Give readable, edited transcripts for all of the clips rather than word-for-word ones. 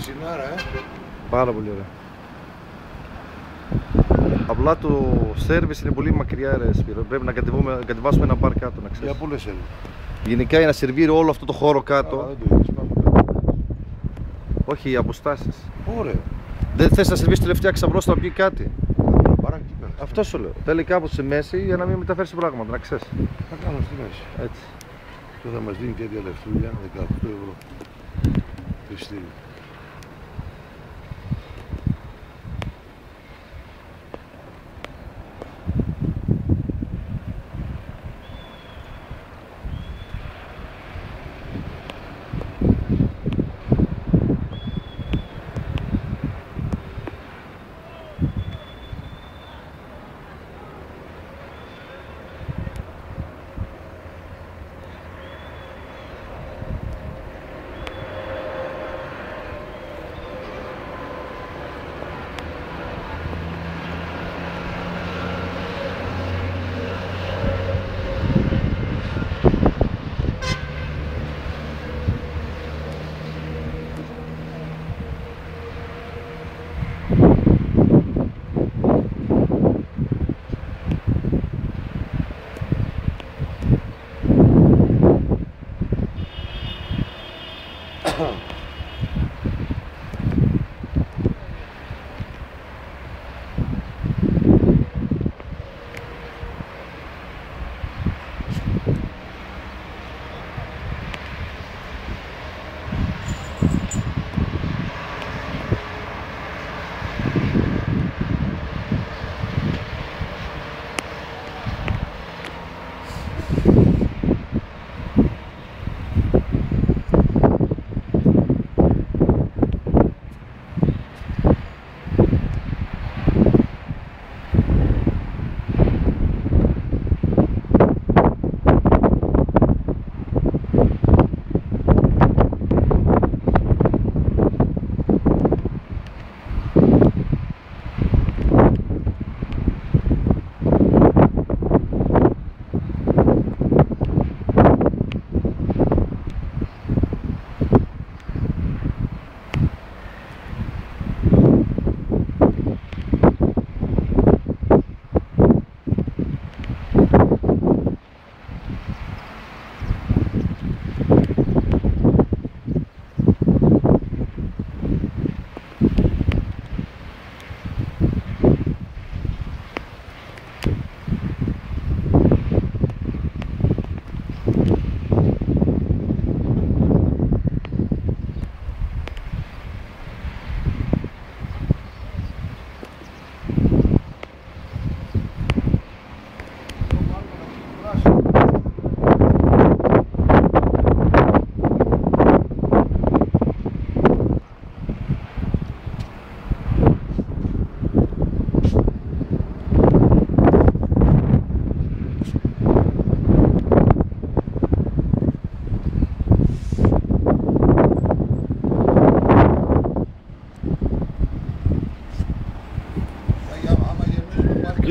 Πισινάρα, Πάρα πολύ ωραία. Απλά το σέρβις είναι πολύ μακριά, ρε Σπύρο. Πρέπει να κατεβάσουμε ένα μπαρ κάτω, να ξέρεις. Για πού λες έλει. Γενικά για να σερβίρει όλο αυτό το χώρο κάτω. Δεν το είδες, πάμε κάτω. Όχι, οι αποστάσεις. Ωραία. Δεν θες να σερβίσεις τελευταία ξαμπρός να πει κάτι. Ένα μπαράκι εκεί πέρα. Αυτό σου λέω. Θέλει κάπου στη μέση για να μην μεταφέρει πράγματα, να ξέρεις. Θα κάνω στη μέση. Έτσι. Και θα μας δίνει τέτοια λεφτούλια, 18 ευρώ. Ειστήριο.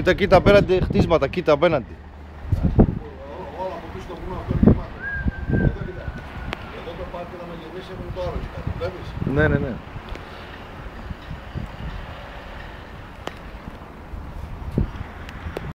Κοίτα, κοίτα απέναντι χτίσματα, κοίτα απέναντι. Όλα από πίσω το βουνό αυτό είναι γεμάτο. Εδώ κοίτα. Εδώ το πάρκο να με γεμίσει έχουμε το άλλο και κάτω. Βλέπεις. Ναι, ναι, ναι.